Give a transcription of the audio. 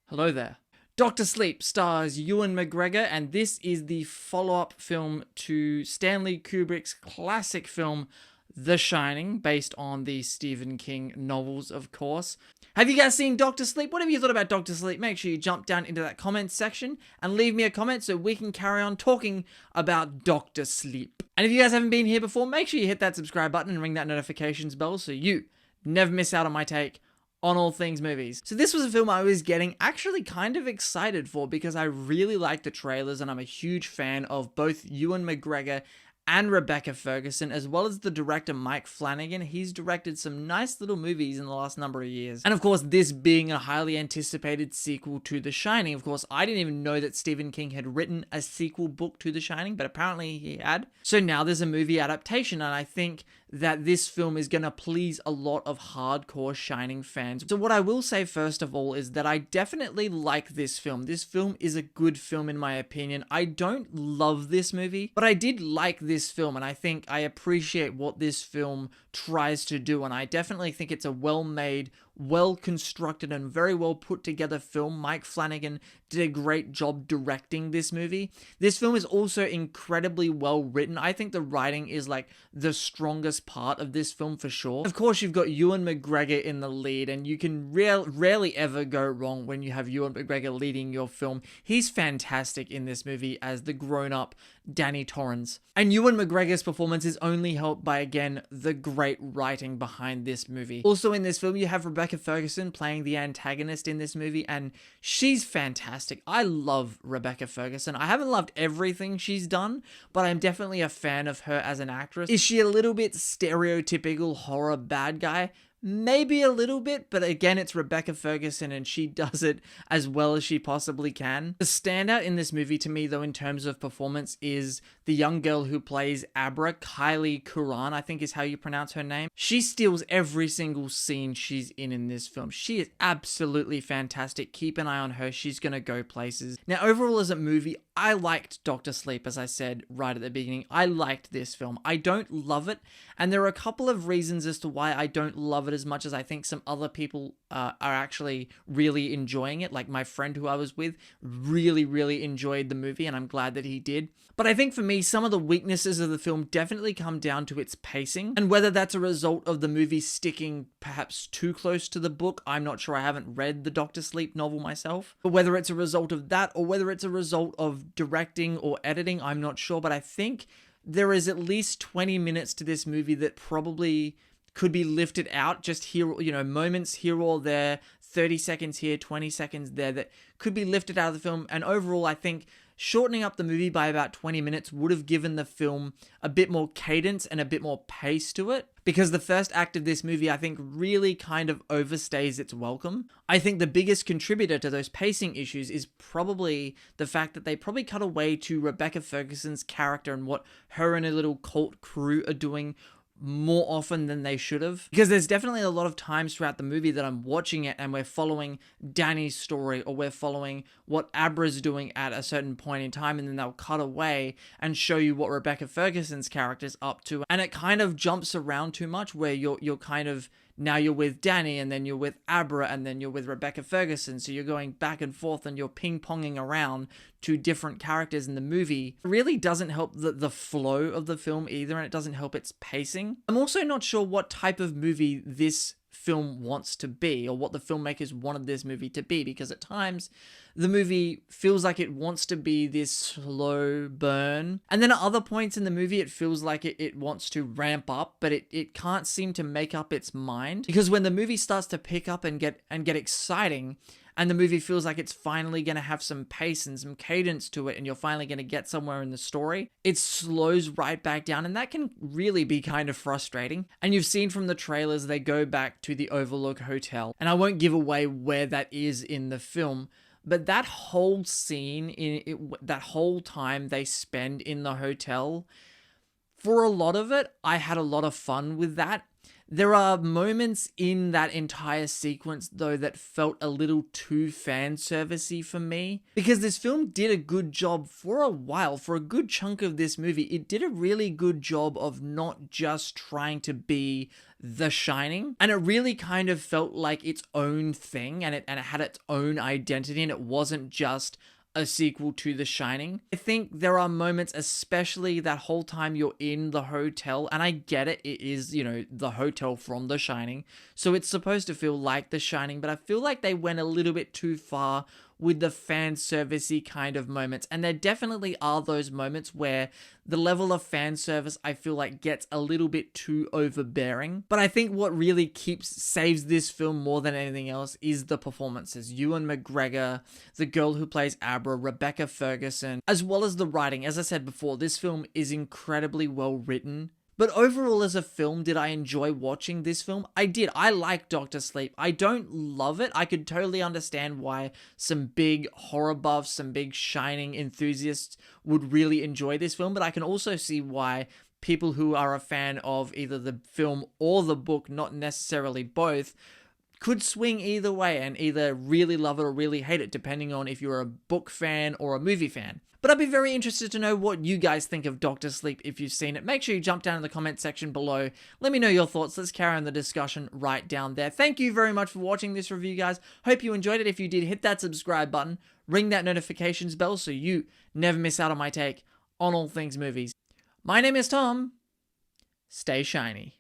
Hello there. Doctor Sleep stars Ewan McGregor, and this is the follow-up film to Stanley Kubrick's classic film, The Shining, based on the Stephen King novels, of course. Have you guys seen Doctor Sleep? What have you thought about Doctor Sleep? Make sure you jump down into that comment section and leave me a comment so we can carry on talking about Doctor Sleep. And if you guys haven't been here before, make sure you hit that subscribe button and ring that notifications bell so you never miss out on my take on all things movies. So this was a film I was getting actually kind of excited for because I really like the trailers and I'm a huge fan of both Ewan McGregor and Rebecca Ferguson, as well as the director Mike Flanagan. He's directed some nice little movies in the last number of years. And of course, this being a highly anticipated sequel to The Shining. Of course, I didn't even know that Stephen King had written a sequel book to The Shining, but apparently he had. So now there's a movie adaptation, and I think that this film is going to please a lot of hardcore Shining fans. So what I will say first of all is that I definitely like this film. This film is a good film in my opinion. I don't love this movie, but I did like this film, and I think I appreciate what this film tries to do, and I definitely think it's a well-made, well-constructed, and very well put together film. Mike Flanagan did a great job directing this movie. This film is also incredibly well written. I think the writing is like the strongest part of this film for sure. Of course, you've got Ewan McGregor in the lead, and you can rarely ever go wrong when you have Ewan McGregor leading your film. He's fantastic in this movie as the grown-up Danny Torrance. And Ewan McGregor's performance is only helped by, again, the great writing behind this movie. Also in this film, you have Rebecca Ferguson playing the antagonist in this movie, and she's fantastic. I love Rebecca Ferguson. I haven't loved everything she's done, but I'm definitely a fan of her as an actress. Is she a little bit stereotypical horror bad guy? Maybe a little bit, but again, it's Rebecca Ferguson and she does it as well as she possibly can. The standout in this movie to me, though, in terms of performance is the young girl who plays Abra, Kylie Curran, I think is how you pronounce her name. She steals every single scene she's in this film. She is absolutely fantastic. Keep an eye on her. She's gonna go places. Now, overall as a movie, I liked Doctor Sleep, as I said right at the beginning. I liked this film. I don't love it, and there are a couple of reasons as to why I don't love it as much as I think some other people are actually really enjoying it. Like my friend who I was with really enjoyed the movie, and I'm glad that he did. But I think for me, some of the weaknesses of the film definitely come down to its pacing, and whether that's a result of the movie sticking perhaps too close to the book, I'm not sure. I haven't read the Doctor Sleep novel myself. But whether it's a result of that or whether it's a result of directing or editing, I'm not sure. But I think there is at least 20 minutes to this movie that probably could be lifted out, just here, moments here or there, 30 seconds here, 20 seconds there, that could be lifted out of the film. And overall, I think shortening up the movie by about 20 minutes would have given the film a bit more cadence and a bit more pace to it. Because the first act of this movie, I think, really kind of overstays its welcome. I think the biggest contributor to those pacing issues is probably the fact that they probably cut away to Rebecca Ferguson's character and what her and her little cult crew are doing more often than they should have. Because there's definitely a lot of times throughout the movie that I'm watching it and we're following Danny's story, or we're following what Abra's doing at a certain point in time, and then they'll cut away and show you what Rebecca Ferguson's character's up to, and it kind of jumps around too much where you're kind of, now you're with Danny, and then you're with Abra, and then you're with Rebecca Ferguson, so you're going back and forth and you're ping-ponging around to different characters in the movie. It really doesn't help the flow of the film either, and it doesn't help its pacing. I'm also not sure what type of movie this film wants to be, or what the filmmakers wanted this movie to be, because at times the movie feels like it wants to be this slow burn, and then at other points in the movie it feels like it wants to ramp up, but it can't seem to make up its mind. Because when the movie starts to pick up and get exciting, and the movie feels like it's finally going to have some pace and some cadence to it, and you're finally going to get somewhere in the story, it slows right back down, and that can really be kind of frustrating. And you've seen from the trailers, they go back to the Overlook Hotel, and I won't give away where that is in the film, but that whole scene, that whole time they spend in the hotel, for a lot of it, I had a lot of fun with that. There are moments in that entire sequence, though, that felt a little too fan servicey for me. Because this film did a good job for a while, for a good chunk of this movie. It did a really good job of not just trying to be The Shining. And it really kind of felt like its own thing, and it had its own identity, and it wasn't just a sequel to The Shining. I think there are moments, especially that whole time you're in the hotel, and I get it, it is, the hotel from The Shining, so it's supposed to feel like The Shining, but I feel like they went a little bit too far with the fan servicey kind of moments, and there definitely are those moments where the level of fan service I feel like gets a little bit too overbearing. But I think what really saves this film more than anything else is the performances. Ewan McGregor, the girl who plays Abra, Rebecca Ferguson, as well as the writing. As I said before, this film is incredibly well written. But overall, as a film, did I enjoy watching this film? I did. I like Dr. Sleep. I don't love it. I could totally understand why some big horror buffs, some big Shining enthusiasts would really enjoy this film, but I can also see why people who are a fan of either the film or the book, not necessarily both, could swing either way and either really love it or really hate it, depending on if you're a book fan or a movie fan. But I'd be very interested to know what you guys think of Dr. Sleep if you've seen it. Make sure you jump down in the comment section below. Let me know your thoughts. Let's carry on the discussion right down there. Thank you very much for watching this review, guys. Hope you enjoyed it. If you did, hit that subscribe button. Ring that notifications bell so you never miss out on my take on all things movies. My name is Tom. Stay shiny.